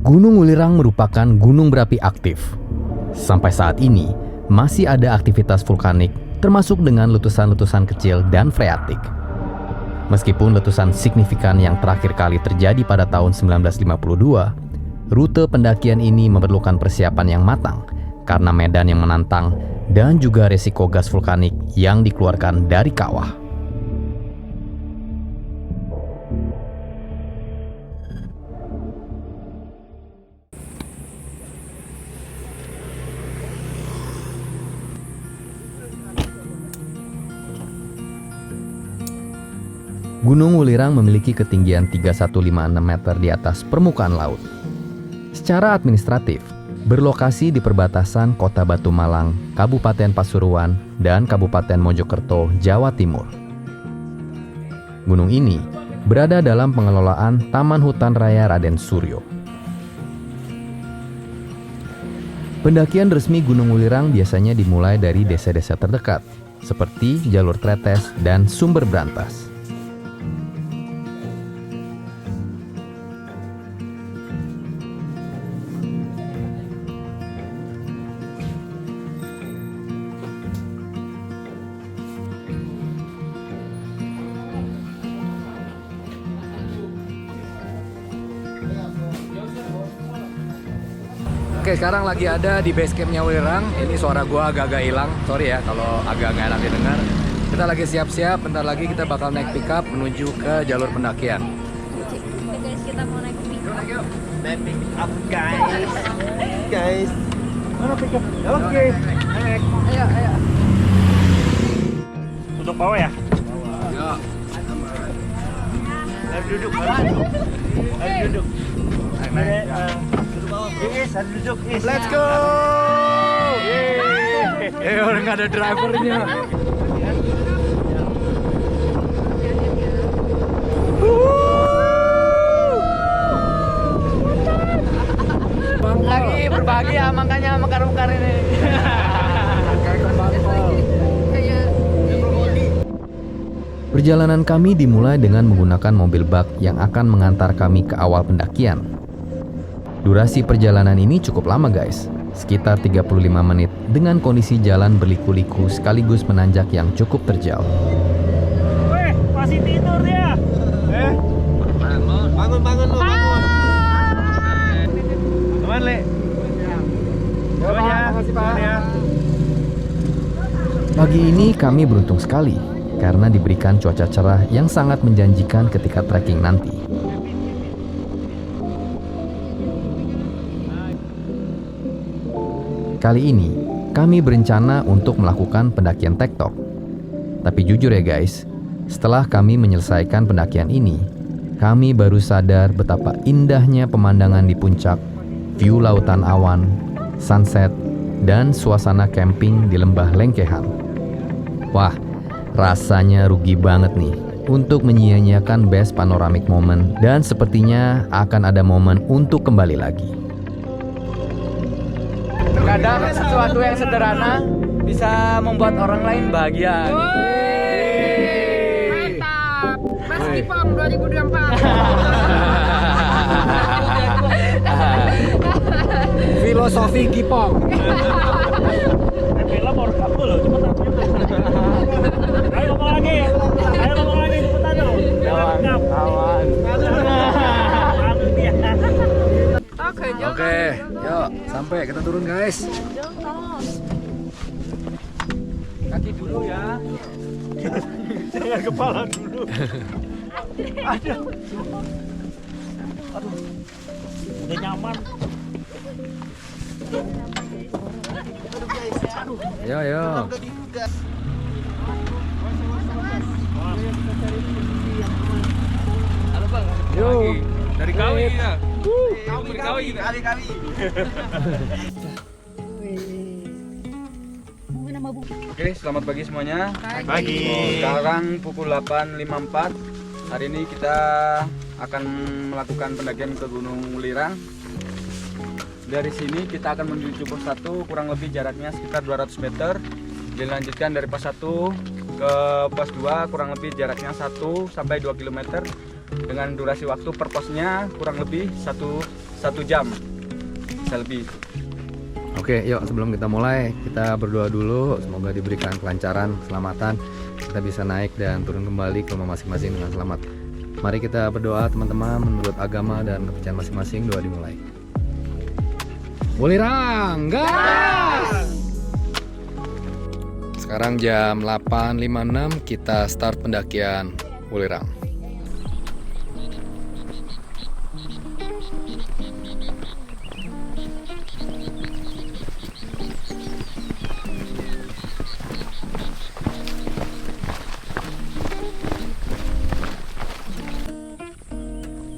Gunung Ulirang merupakan gunung berapi aktif. Sampai saat ini, masih ada aktivitas vulkanik, termasuk dengan letusan-letusan kecil dan freatik. Meskipun letusan signifikan yang terakhir kali terjadi pada tahun 1952, rute pendakian ini memerlukan persiapan yang matang karena medan yang menantang dan juga resiko gas vulkanik yang dikeluarkan dari kawah. Gunung Ulirang memiliki ketinggian 3156 meter di atas permukaan laut. Secara administratif, berlokasi di perbatasan Kota Batu Malang, Kabupaten Pasuruan, dan Kabupaten Mojokerto, Jawa Timur. Gunung ini berada dalam pengelolaan Taman Hutan Raya Raden Suryo. Pendakian resmi Gunung Ulirang biasanya dimulai dari desa-desa terdekat, seperti Jalur Tretes dan Sumber Brantas. Oke, sekarang lagi ada di base campnya Ulirang. Ini suara gua agak-agak hilang. Sorry ya kalau agak nggak enak didengar. Kita lagi siap-siap. Bentar lagi kita bakal naik pickup menuju ke jalur pendakian. Guys, kita mau naik pickup. Naik pickup guys. Mana pickup? Oke. Naik. Ayo. Untuk bawah ya? Ya. Harus duduk. Harus duduk. Naik. Is, harus duduk. Is. Let's go! Orang nggak ada drivernya. Lagi berbahagia makanya sama kar-kar ini. Perjalanan kami dimulai dengan menggunakan mobil bak yang akan mengantar kami ke awal pendakian. Durasi perjalanan ini cukup lama guys, sekitar 35 menit dengan kondisi jalan berliku-liku sekaligus menanjak yang cukup terjal. Weh, masih tidur dia. Bangun lu. Teman Le. Makasih Pak. Pagi ini kami beruntung sekali karena diberikan cuaca cerah yang sangat menjanjikan ketika trekking nanti. Kali ini, kami berencana untuk melakukan pendakian tektok. Tapi jujur ya guys, setelah kami menyelesaikan pendakian ini, kami baru sadar betapa indahnya pemandangan di puncak, view lautan awan, sunset, dan suasana camping di lembah Lengkehan. Wah, rasanya rugi banget nih untuk menyia-nyiakan best panoramic moment dan sepertinya akan ada momen untuk kembali lagi. Kadang sesuatu yang sederhana bisa membuat orang lain bahagia. Mantap. Mas Ipong 2024. Filosofi Gipong. Bella baru kabel loh, cuma sampai. Ayo ngomong lagi, cepetan dong. Awan. Oke, yuk sampai kita turun guys. Kaki dulu ya. Jangan kepala dulu. Aduh. Udah nyaman. Yo. Halo Bang. Yo. Dari Kawi ya. Kali. Oke, selamat pagi semuanya. Pagi. Sekarang pukul 8.54. Hari ini kita akan melakukan pendakian ke Gunung Ulirang. Dari sini kita akan menuju pos 1, kurang lebih jaraknya sekitar 200 meter. Dilanjutkan dari pos 1 ke pos 2, kurang lebih jaraknya 1 sampai 2 km. dengan durasi waktu per posnya kurang lebih satu jam, bisa lebih. Oke, yuk sebelum kita mulai, kita berdoa dulu. Semoga diberikan kelancaran, keselamatan. Kita bisa naik dan turun kembali ke rumah masing-masing dengan selamat. Mari kita berdoa teman-teman menurut agama dan kepercayaan masing-masing. Doa dimulai. Wulirang, gas! Sekarang jam 8.56, kita start pendakian Wulirang.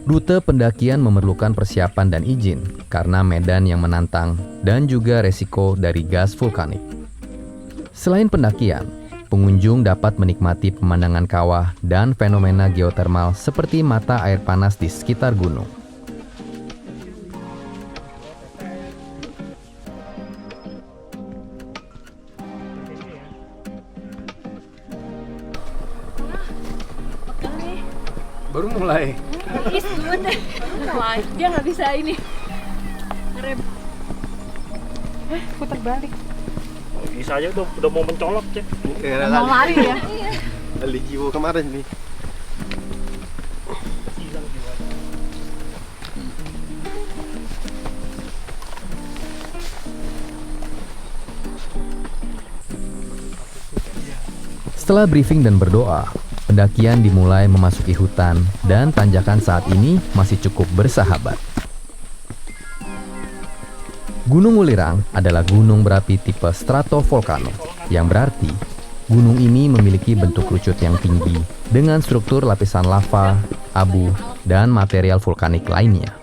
Rute pendakian memerlukan persiapan dan izin karena medan yang menantang dan juga resiko dari gas vulkanik. Selain pendakian, pengunjung dapat menikmati pemandangan kawah dan fenomena geotermal seperti mata air panas di sekitar gunung. Baru mulai. Is good. Wah, dia nggak bisa ini. Ngerem. Putar balik. Bisa aja udah mau mencolok cek. Mau lari ya? Balik jiwa kemarin nih. Setelah briefing dan berdoa, pendakian dimulai memasuki hutan dan tanjakan saat ini masih cukup bersahabat. Gunung Wulirang adalah gunung berapi tipe stratovolcano, yang berarti gunung ini memiliki bentuk kerucut yang tinggi dengan struktur lapisan lava, abu, dan material vulkanik lainnya.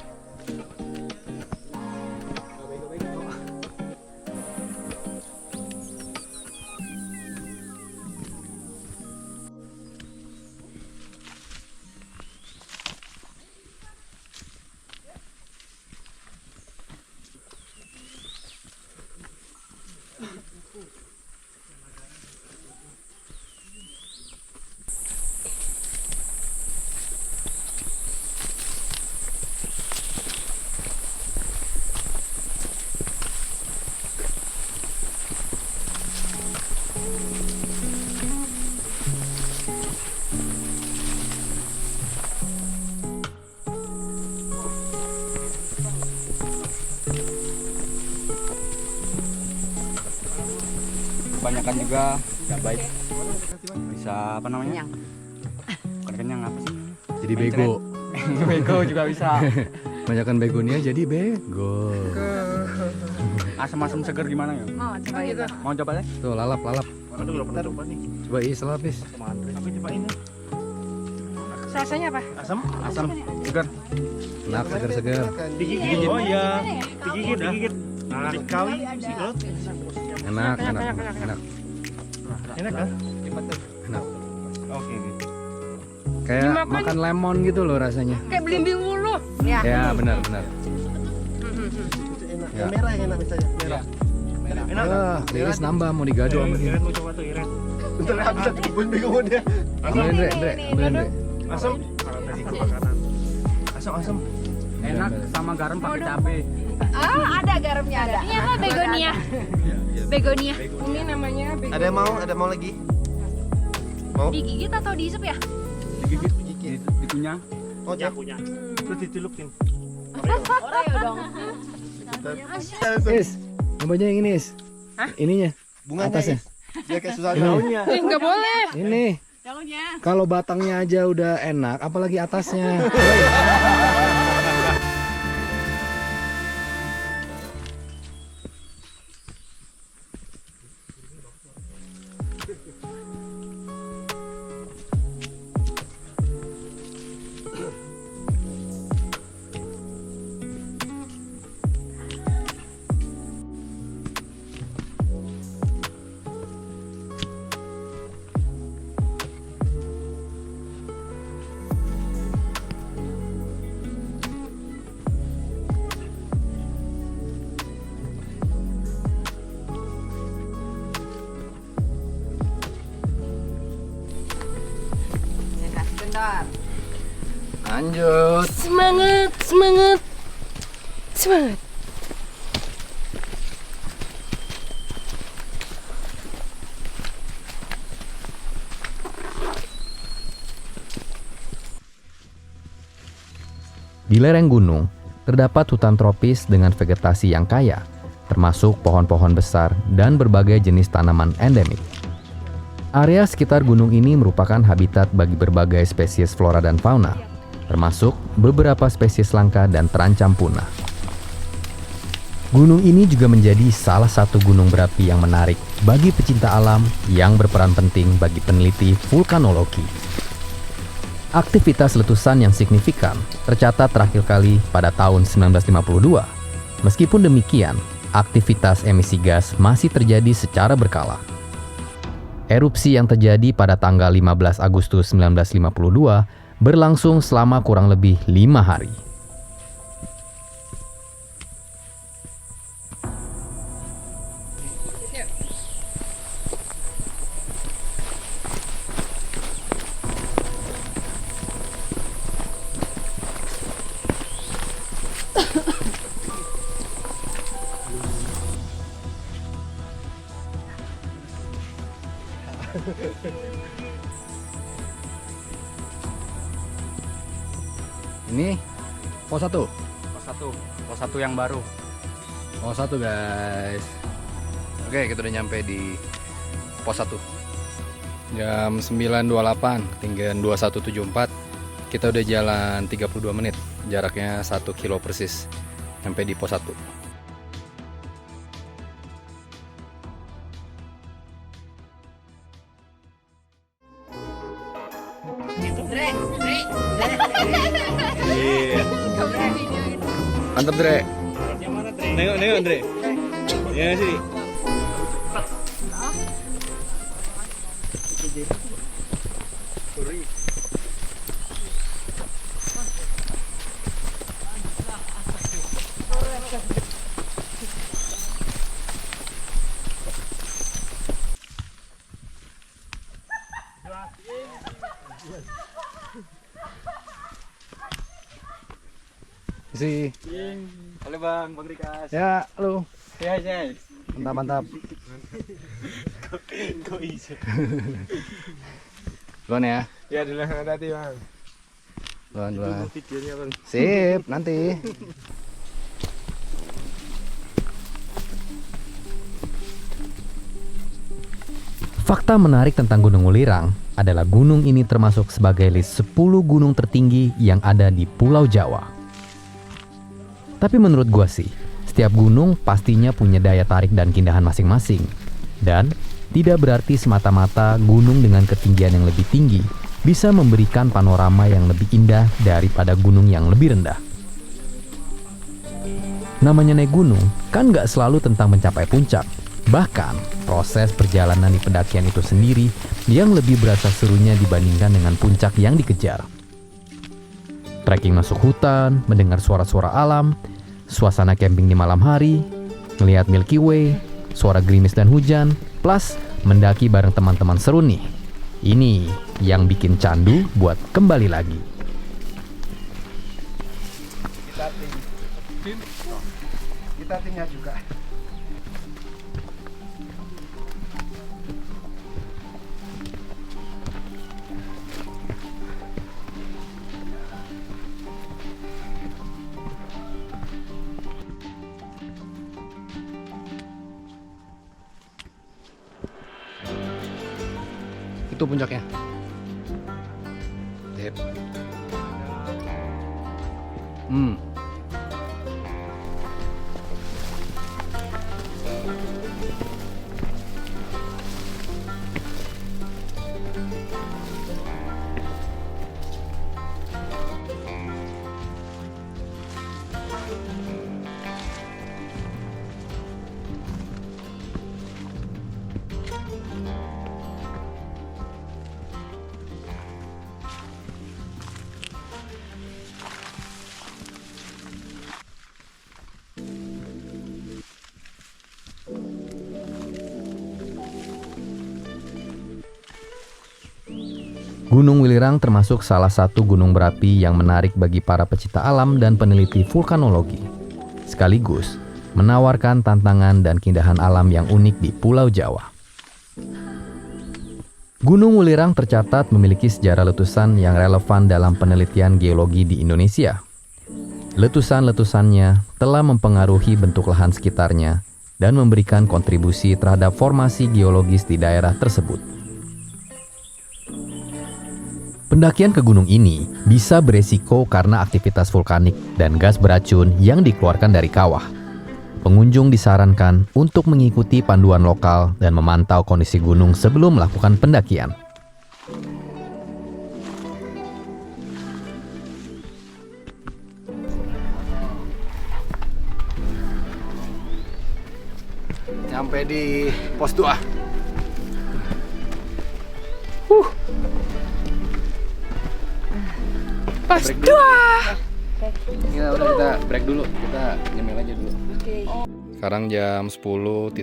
Kebanyakan juga nggak baik, bisa apa namanya? Bukan kenyang apa sih? Jadi bego. Bego juga bisa. Banyakan begonya jadi bego. Asam-asam seger gimana ya? Mau coba gitu. Mau coba deh? Tuh lalap. Aduh udah pernah coba nih. Coba selapis. Sama Andre. Tapi coba ini. Rasanya apa? Asam? Asam, seger. Enak, seger-seger. Digigit. Oh iya. Digigit. Nah, dikawi silet. Enak. Enak kan? Enak. Oke. Kayak makan lemon gitu loh rasanya. Kayak belimbing mulu. Ya. Ya, benar. Yang merah yang enak misalnya. Merah. Enak kan? Wah, Lilis nambah mau digado sama dia. Iren mau coba tuh Iren. Bentar nggak bisa kebun bingung dia. Ambilin Dre. Asam? Tadi ke makanan. Asam. Enak sama garam pakai cabai. Ada garamnya ada. Ini apa begonia? Begonia. Ini namanya begonia. Ada yang mau? Ada mau lagi? Mau? Digigit atau diisup ya? Digigit, dikunyah. Oh, Ya punya. Terus ditilukin. Oreo dong. Is, nyobain yang ini, Is. Ininya, bunganya atasnya. Dia kayak susah Ini. daunnya. Enggak boleh. Ini. Daunnya. Kalau batangnya aja udah enak, apalagi atasnya. Lanjut. Semangat, semangat, semangat. Di lereng gunung, terdapat hutan tropis dengan vegetasi yang kaya, termasuk pohon-pohon besar dan berbagai jenis tanaman endemik. Area sekitar gunung ini merupakan habitat bagi berbagai spesies flora dan fauna, termasuk beberapa spesies langka dan terancam punah. Gunung ini juga menjadi salah satu gunung berapi yang menarik bagi pecinta alam yang berperan penting bagi peneliti vulkanologi. Aktivitas letusan yang signifikan tercatat terakhir kali pada tahun 1952. Meskipun demikian, aktivitas emisi gas masih terjadi secara berkala. Erupsi yang terjadi pada tanggal 15 Agustus 1952 berlangsung selama kurang lebih 5 hari. Ini pos 1. Pos 1 yang baru. Pos 1 guys. Oke, kita udah nyampe di pos 1. Jam 9.28, ketinggian 2174. Kita udah jalan 32 menit. Jaraknya 1 kilo persis. Sampai di pos 1. Mantap, Dre. Nengok Andre. Ya sini. Isi. Halo Bang Rikas. Ya, halo. Ya, Mantap. Kok bisa? Duluan ya. Ya dulu hati Bang. Duluan. Videonya Bang. Sip, nanti. Fakta menarik tentang Gunung Ulirang adalah gunung ini termasuk sebagai list 10 gunung tertinggi yang ada di Pulau Jawa. Tapi menurut gua sih, setiap gunung pastinya punya daya tarik dan keindahan masing-masing. Dan tidak berarti semata-mata gunung dengan ketinggian yang lebih tinggi bisa memberikan panorama yang lebih indah daripada gunung yang lebih rendah. Namanya naik gunung kan nggak selalu tentang mencapai puncak. Bahkan proses perjalanan di pendakian itu sendiri yang lebih berasa serunya dibandingkan dengan puncak yang dikejar. Trekking masuk hutan, mendengar suara-suara alam, suasana camping di malam hari, melihat Milky Way, suara gerimis dan hujan, plus mendaki bareng teman-teman seru nih. Ini yang bikin candu buat kembali lagi. Kita timnya juga. Itu puncaknya. Sip. Gunung Welirang termasuk salah satu gunung berapi yang menarik bagi para pecinta alam dan peneliti vulkanologi. Sekaligus menawarkan tantangan dan keindahan alam yang unik di Pulau Jawa. Gunung Welirang tercatat memiliki sejarah letusan yang relevan dalam penelitian geologi di Indonesia. Letusan-letusannya telah mempengaruhi bentuk lahan sekitarnya dan memberikan kontribusi terhadap formasi geologis di daerah tersebut. Pendakian ke gunung ini bisa beresiko karena aktivitas vulkanik dan gas beracun yang dikeluarkan dari kawah. Pengunjung disarankan untuk mengikuti panduan lokal dan memantau kondisi gunung sebelum melakukan pendakian. Sampai di pos 2. Pas Ya udah, kita break dulu, kita nyemil aja dulu. Sekarang jam 10.05,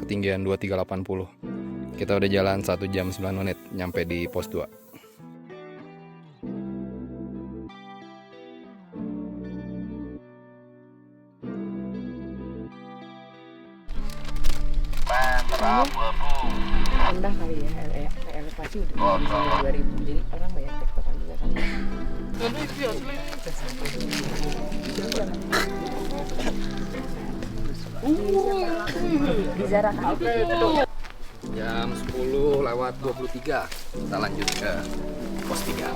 ketinggian 2380. Kita udah jalan 1 jam 9 menit nyampe di pos 2. Rendah kali ya, elevasi udah di sini 2000, jadi orang banyak tektokan juga kan. Di Zara Jam 10:23, kita lanjut ke pos 3.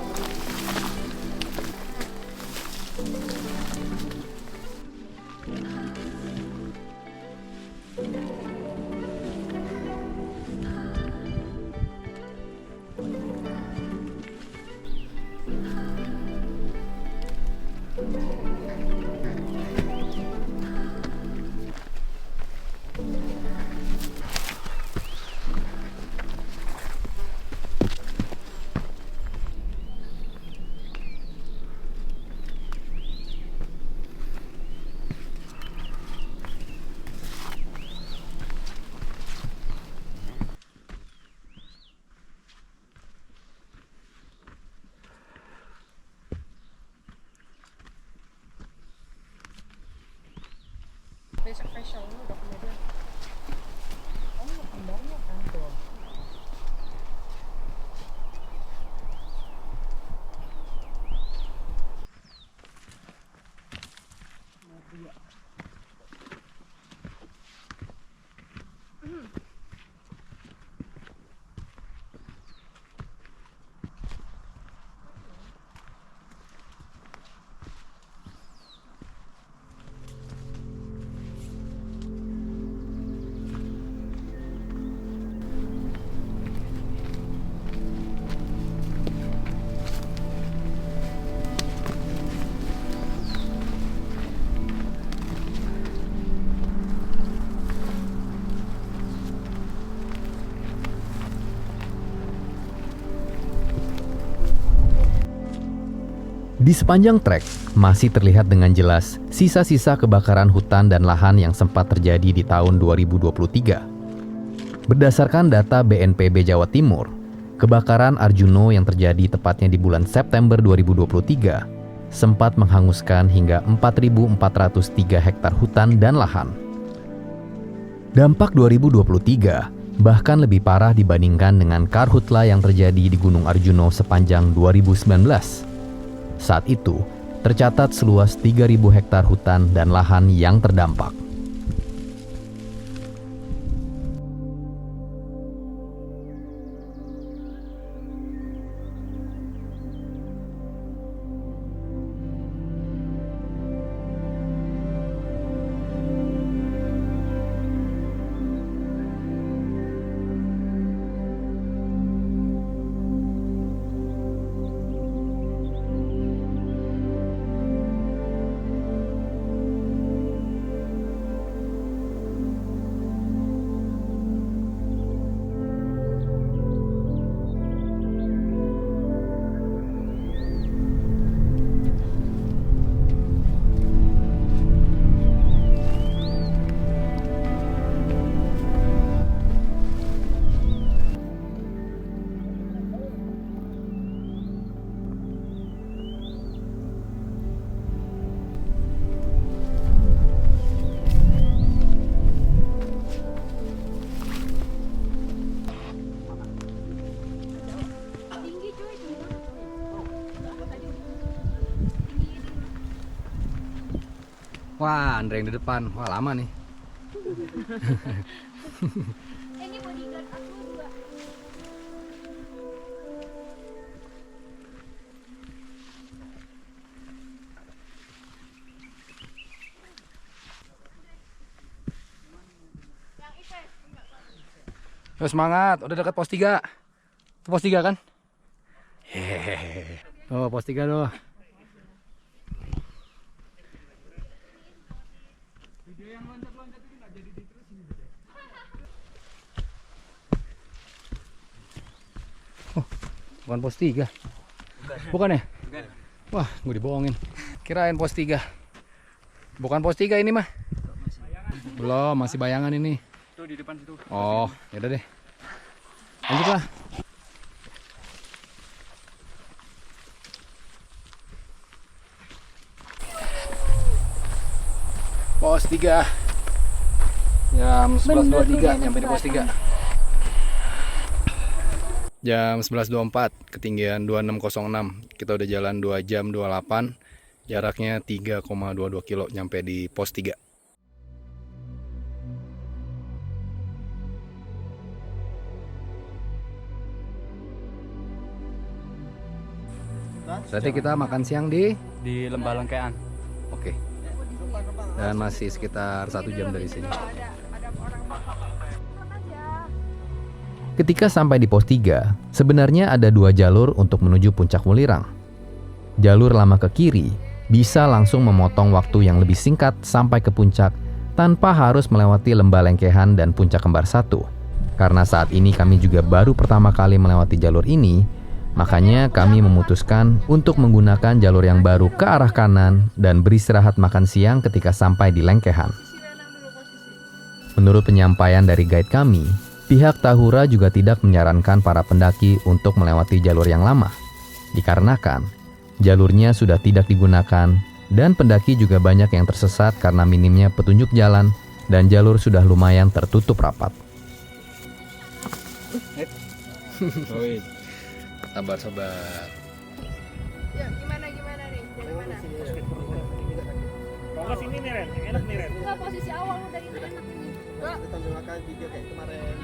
besok facial lu udah kemudian. Oh, kembangnya kan tuh. Di sepanjang trek, masih terlihat dengan jelas sisa-sisa kebakaran hutan dan lahan yang sempat terjadi di tahun 2023. Berdasarkan data BNPB Jawa Timur, kebakaran Arjuno yang terjadi tepatnya di bulan September 2023 sempat menghanguskan hingga 4.403 hektar hutan dan lahan. Dampak 2023 bahkan lebih parah dibandingkan dengan karhutla yang terjadi di Gunung Arjuno sepanjang 2019. Saat itu, tercatat seluas 3.000 hektar hutan dan lahan yang terdampak. Wah, Andre yang di depan. Wah, lama nih. Ini bodyguard aku juga. Yo, semangat, udah dekat pos 3. Itu pos 3 kan? Hehehe. Oh, pos 3 loh. Oh, bukan pos 3. Bukan ya? Wah, gue dibohongin. Kirain pos 3. Bukan pos 3 ini mah. Belum, masih bayangan ini. Tuh di depan situ. Oh, yaudah deh. Lanjutlah. Pos 3. Jam 11.23 nyampe di pos 3. Jam 11.24, ketinggian 2606. Kita udah jalan 2 jam 28. Jaraknya 3,22 kilo nyampe di pos 3. Berarti kita makan siang di Lembah Lengkean. Oke. Dan masih sekitar 1 jam dari sini. Ketika sampai di pos 3, sebenarnya ada 2 jalur untuk menuju puncak Welirang. Jalur lama ke kiri bisa langsung memotong waktu yang lebih singkat sampai ke puncak tanpa harus melewati Lembah Lengkehan dan Puncak Kembar 1. Karena saat ini kami juga baru pertama kali melewati jalur ini, makanya kami memutuskan untuk menggunakan jalur yang baru ke arah kanan dan beristirahat makan siang ketika sampai di Lengkehan. Menurut penyampaian dari guide kami, pihak Tahura juga tidak menyarankan para pendaki untuk melewati jalur yang lama, dikarenakan jalurnya sudah tidak digunakan dan pendaki juga banyak yang tersesat karena minimnya petunjuk jalan dan jalur sudah lumayan tertutup rapat. Sabar-sabar. Ya, gimana nih? Dari mana? Kalau ke sini nih Ren, yang enak nih Ren. Enggak, posisi awal udah ini enak ini. Kita makan video kayak kemarin.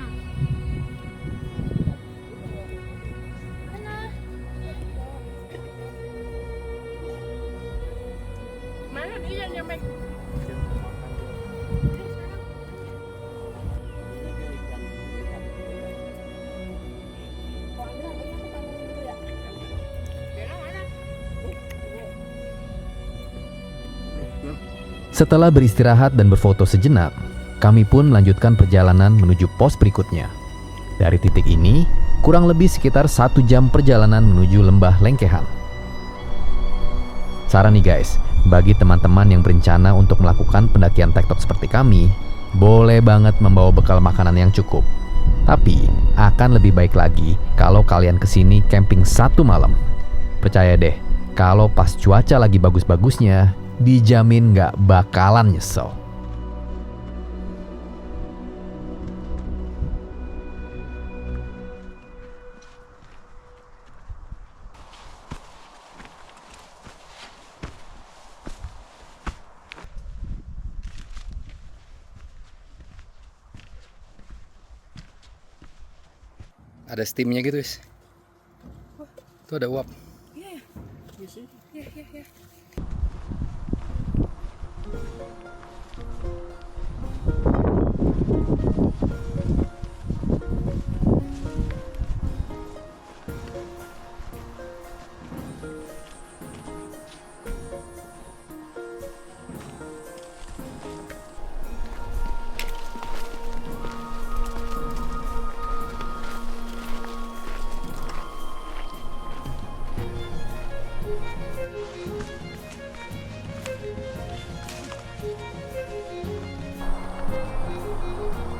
Mana dia yang nyampe? Setelah beristirahat dan berfoto sejenak, kami pun melanjutkan perjalanan menuju pos berikutnya. Dari titik ini, kurang lebih sekitar 1 jam perjalanan menuju Lembah Lengkehan. Saran nih guys, bagi teman-teman yang berencana untuk melakukan pendakian tektok seperti kami, boleh banget membawa bekal makanan yang cukup. Tapi, akan lebih baik lagi kalau kalian kesini camping 1 malam. Percaya deh, kalau pas cuaca lagi bagus-bagusnya, dijamin nggak bakalan nyesel. Ada steamnya gitu, guys. Tuh ada uap.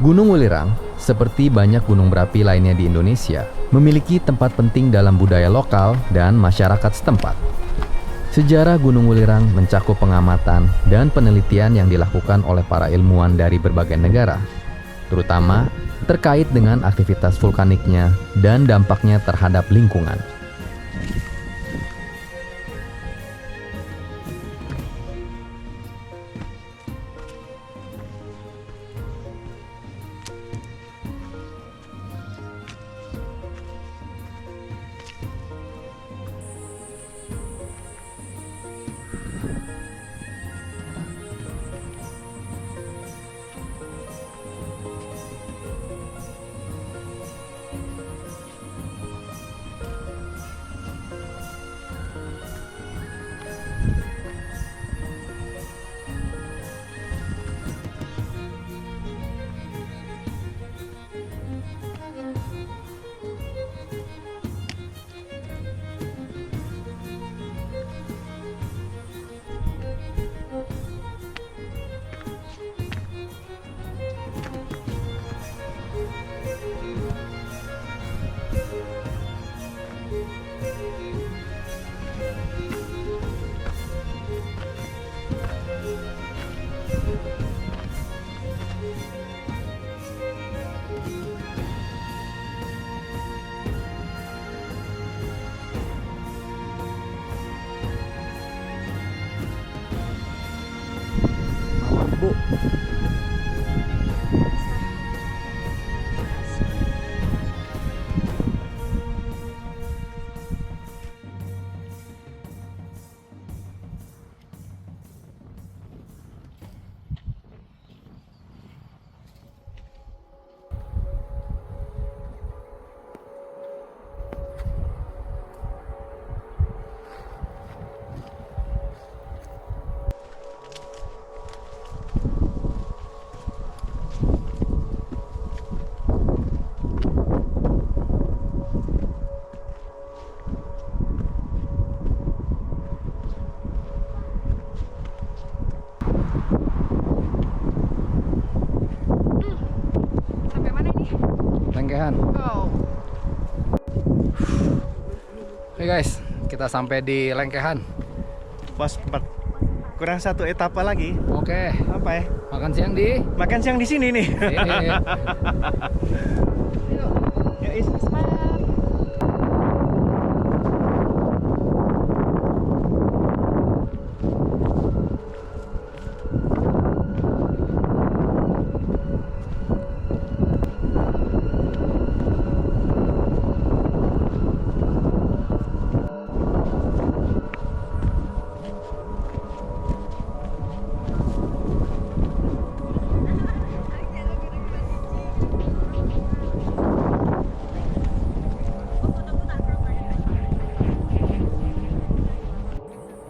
Gunung Welirang, seperti banyak gunung berapi lainnya di Indonesia, memiliki tempat penting dalam budaya lokal dan masyarakat setempat. Sejarah Gunung Welirang mencakup pengamatan dan penelitian yang dilakukan oleh para ilmuwan dari berbagai negara, terutama terkait dengan aktivitas vulkaniknya dan dampaknya terhadap lingkungan. Bu. Sampai mana ini? Lengkehan. Oh. Oke guys, kita sampai di Lengkehan. Pos 4. Kurang 1 etapa lagi. Oke, Sampai. makan siang di Makan siang di sini nih. sini. Ya, Is.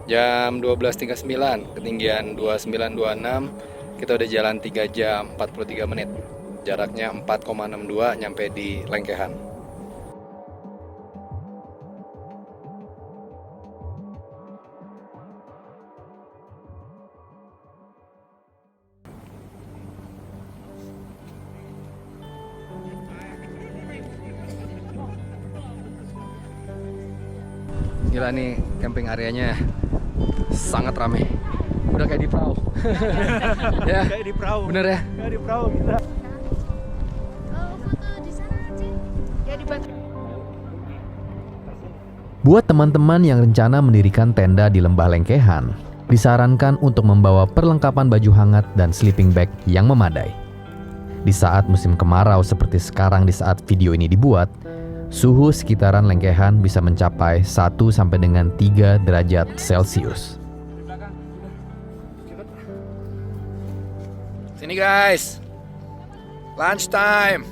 Jam 12.39, ketinggian 2926. Kita udah jalan 3 jam 43 menit. Jaraknya 4,62 nyampe di Lengkehan. Gila nih, camping areanya sangat ramai. Udah kayak di perahu. Ya, Kayak di perahu. bener ya? Kayak di perahu kita. Buat teman-teman yang rencana mendirikan tenda di lembah Lengkehan, disarankan untuk membawa perlengkapan baju hangat dan sleeping bag yang memadai. Di saat musim kemarau seperti sekarang di saat video ini dibuat, suhu sekitaran Lengkehan bisa mencapai 1 sampai dengan 3 derajat Celcius. Sini guys. Lunch time.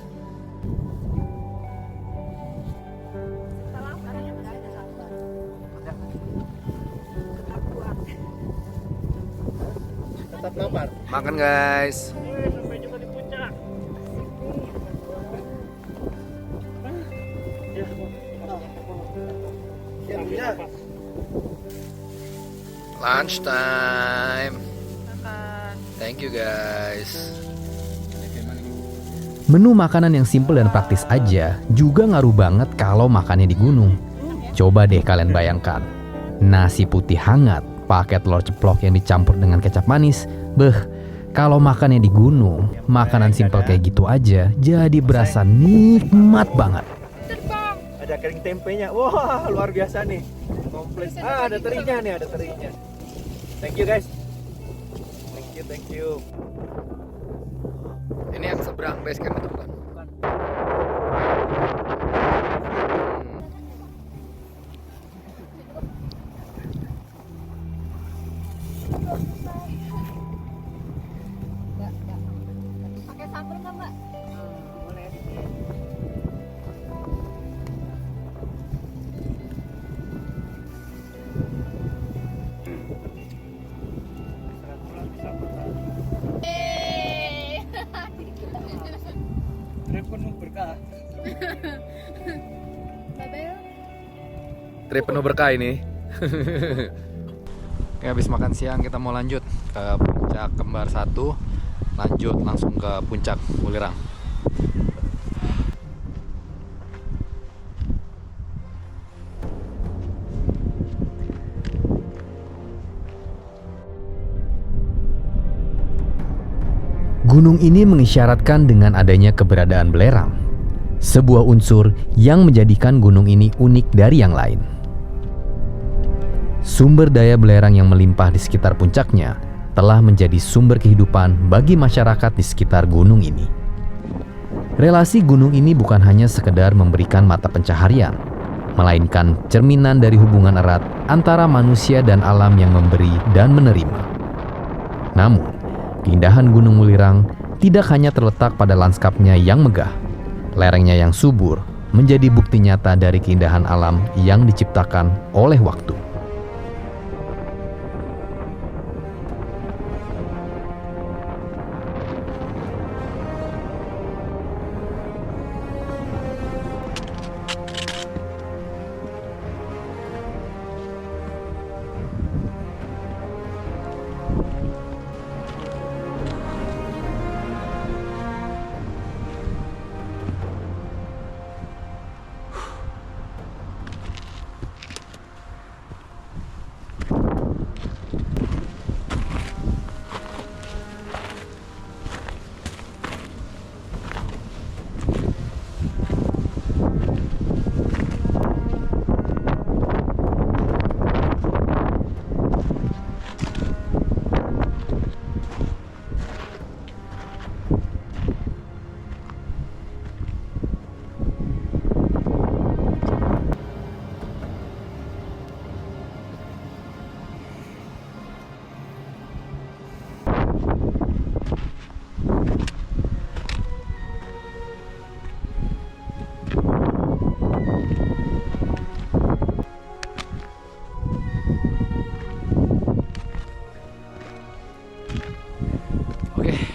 Tetap lapar. Makan guys. Sampai jumpa di puncak. Ya. Lunch time. Thank you guys. Menu makanan yang simple dan praktis aja juga ngaruh banget kalau makannya di gunung. Coba deh kalian bayangkan, nasi putih hangat pakai telur ceplok yang dicampur dengan kecap manis. Beh, kalau makannya di gunung, makanan simple kayak gitu aja jadi berasa nikmat banget. Ada kering tempenya. Wah, luar biasa nih. Komplit. Ada terinya nih, ada terinya. Thank you guys. Thank you. Ini yang seberang base camp itu bukan? Pakai sambal nggak Mbak? Boleh. Trip penuh berkah. Trip penuh berkah ini. Oke, habis makan siang kita mau lanjut ke puncak kembar 1. Lanjut langsung ke puncak Ulirang. Gunung ini mengisyaratkan dengan adanya keberadaan belerang, sebuah unsur yang menjadikan gunung ini unik dari yang lain. Sumber daya belerang yang melimpah di sekitar puncaknya telah menjadi sumber kehidupan bagi masyarakat di sekitar gunung ini. Relasi gunung ini bukan hanya sekedar memberikan mata pencaharian, melainkan cerminan dari hubungan erat antara manusia dan alam yang memberi dan menerima. Namun, keindahan Gunung Ulirang tidak hanya terletak pada lanskapnya yang megah. Lerengnya yang subur menjadi bukti nyata dari keindahan alam yang diciptakan oleh waktu.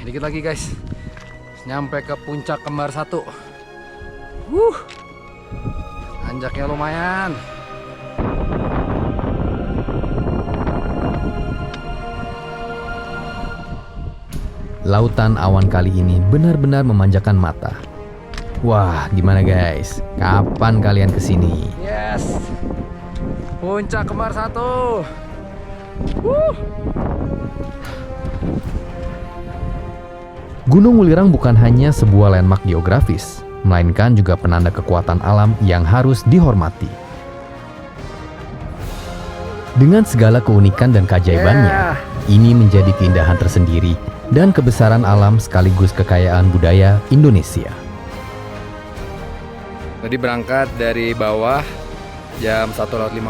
Dikit lagi guys, nyampe ke puncak kembar 1. Anjaknya lumayan. Lautan awan kali ini benar-benar memanjakan mata. Wah, gimana guys? Kapan kalian kesini? Yes, puncak kembar 1. Gunung Ulirang bukan hanya sebuah landmark geografis, melainkan juga penanda kekuatan alam yang harus dihormati. Dengan segala keunikan dan keajaibannya, ini menjadi keindahan tersendiri dan kebesaran alam sekaligus kekayaan budaya Indonesia. Tadi berangkat dari bawah jam 1.50,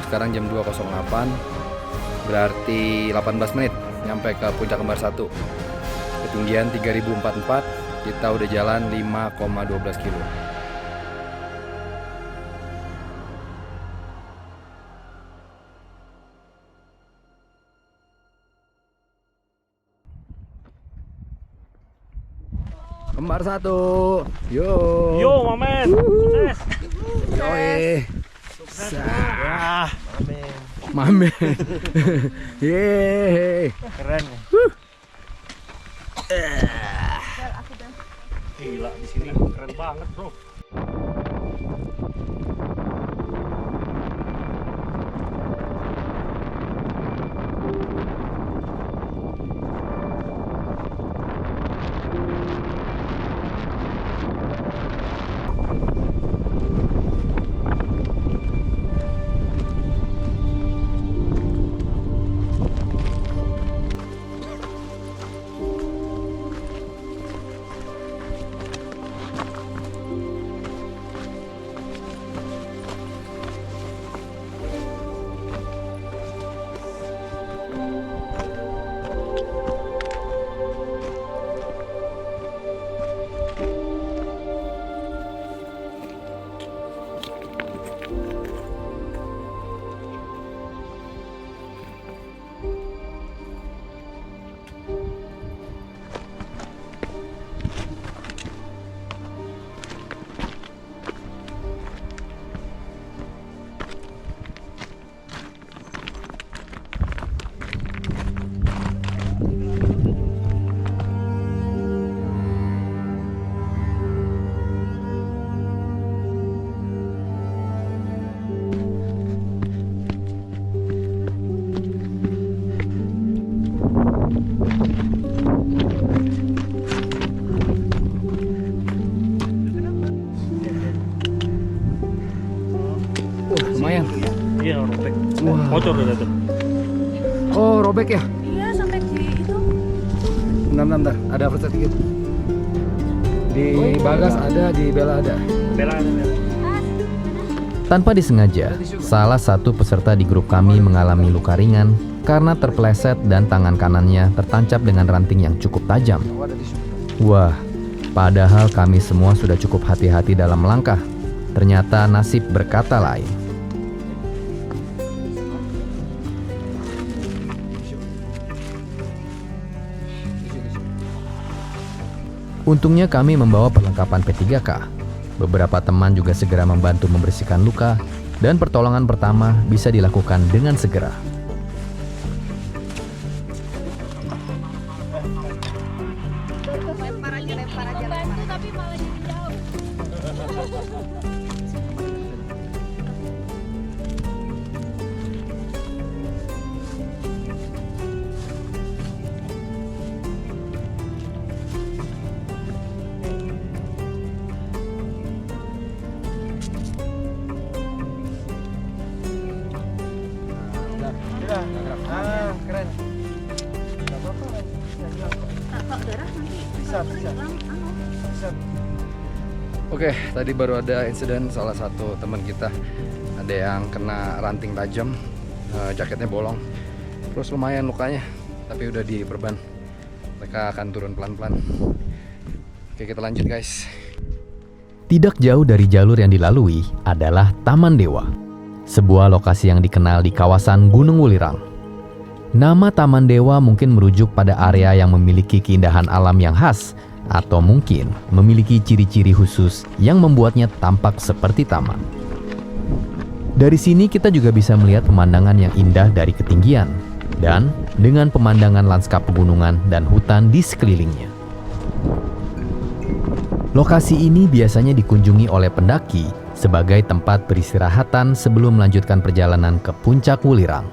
sekarang jam 2.08, berarti 18 menit nyampe ke puncak kembar 1. Ketinggian 3044, kita udah jalan 5,12 kilo. Kembar 1. Yo. Yo, Mamen. Sukses. Yoi. Wah, Mamen. Yeay. keren. Gila, di sini keren banget, bro. Lumayan. Iya, robek. Wah. Bocor udah tuh. Oh, robek ya? Iya, sampai di itu. Bentar. Ada perset dikit. Di bagas ada, di bela ada. Bela. Tanpa disengaja, salah satu peserta di grup kami mengalami luka ringan karena terpleset dan tangan kanannya tertancap dengan ranting yang cukup tajam. Oh, ada tisu. Wah, padahal kami semua sudah cukup hati-hati dalam melangkah. Ternyata nasib berkata lain. Untungnya kami membawa perlengkapan P3K. Beberapa teman juga segera membantu membersihkan luka dan pertolongan pertama bisa dilakukan dengan segera. Bantu tapi malah jadi jauh. Ah, keren. Kalau darah nanti Bisa. Oke, tadi baru ada insiden salah satu teman kita ada yang kena ranting tajam, jaketnya bolong, terus lumayan lukanya, tapi udah diperban. Mereka akan turun pelan-pelan. Oke, kita lanjut guys. Tidak jauh dari jalur yang dilalui adalah Taman Dewa, sebuah lokasi yang dikenal di kawasan Gunung Wulirang. Nama Taman Dewa mungkin merujuk pada area yang memiliki keindahan alam yang khas, atau mungkin memiliki ciri-ciri khusus yang membuatnya tampak seperti taman. Dari sini kita juga bisa melihat pemandangan yang indah dari ketinggian, dan dengan pemandangan lanskap pegunungan dan hutan di sekelilingnya. Lokasi ini biasanya dikunjungi oleh pendaki sebagai tempat peristirahatan sebelum melanjutkan perjalanan ke puncak Wulirang.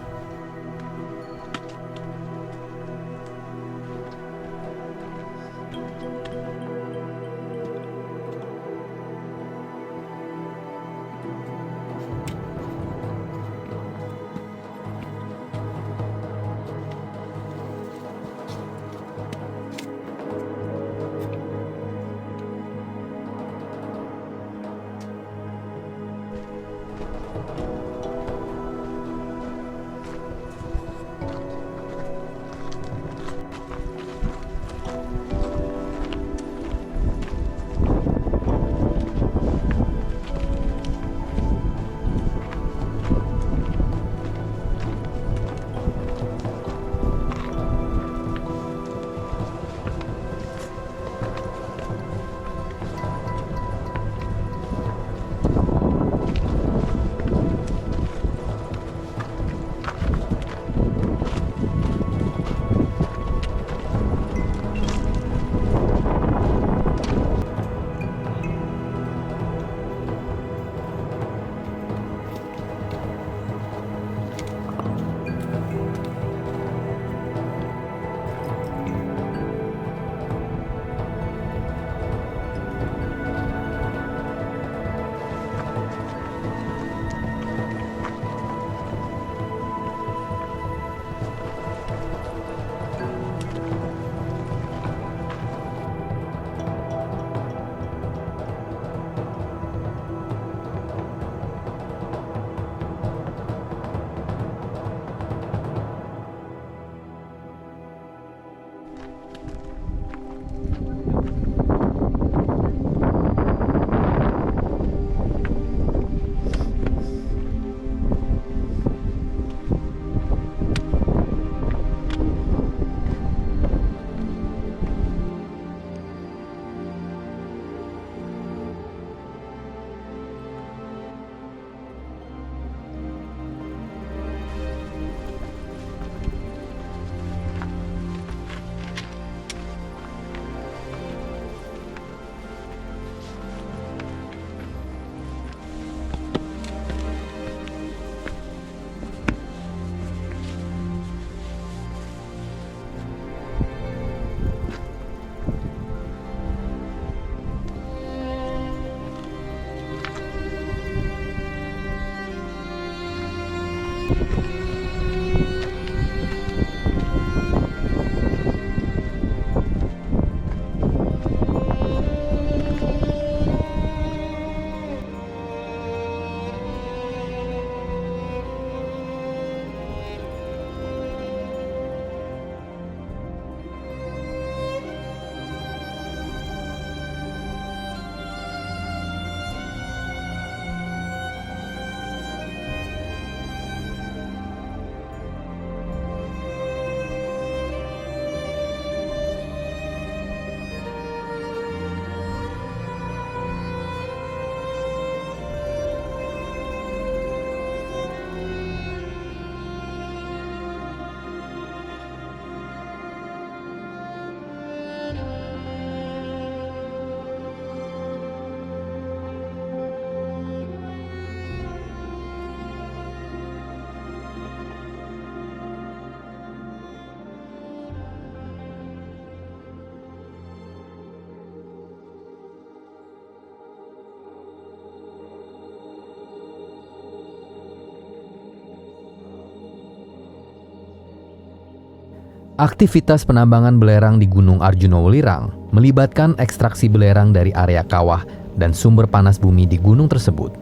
Aktivitas penambangan belerang di Gunung Arjuna Welirang melibatkan ekstraksi belerang dari area kawah dan sumber panas bumi di gunung tersebut.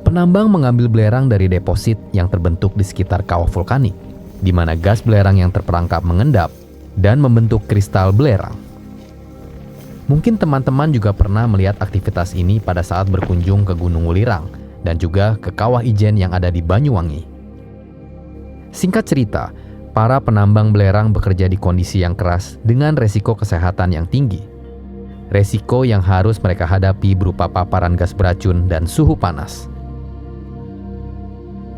Penambang mengambil belerang dari deposit yang terbentuk di sekitar kawah vulkanik, di mana gas belerang yang terperangkap mengendap dan membentuk kristal belerang. Mungkin teman-teman juga pernah melihat aktivitas ini pada saat berkunjung ke Gunung Welirang dan juga ke Kawah Ijen yang ada di Banyuwangi. Singkat cerita, para penambang belerang bekerja di kondisi yang keras dengan resiko kesehatan yang tinggi. Resiko yang harus mereka hadapi berupa paparan gas beracun dan suhu panas.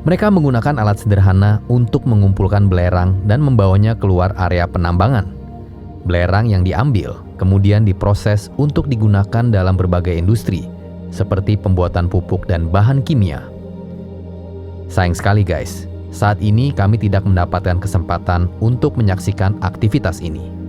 Mereka menggunakan alat sederhana untuk mengumpulkan belerang dan membawanya keluar area penambangan. Belerang yang diambil kemudian diproses untuk digunakan dalam berbagai industri, seperti pembuatan pupuk dan bahan kimia. Sayang sekali guys, saat ini kami tidak mendapatkan kesempatan untuk menyaksikan aktivitas ini.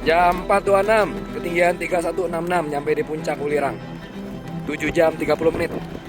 Jam 4.26, ketinggian 3166, nyampe di puncak Welirang. 7 jam 30 menit.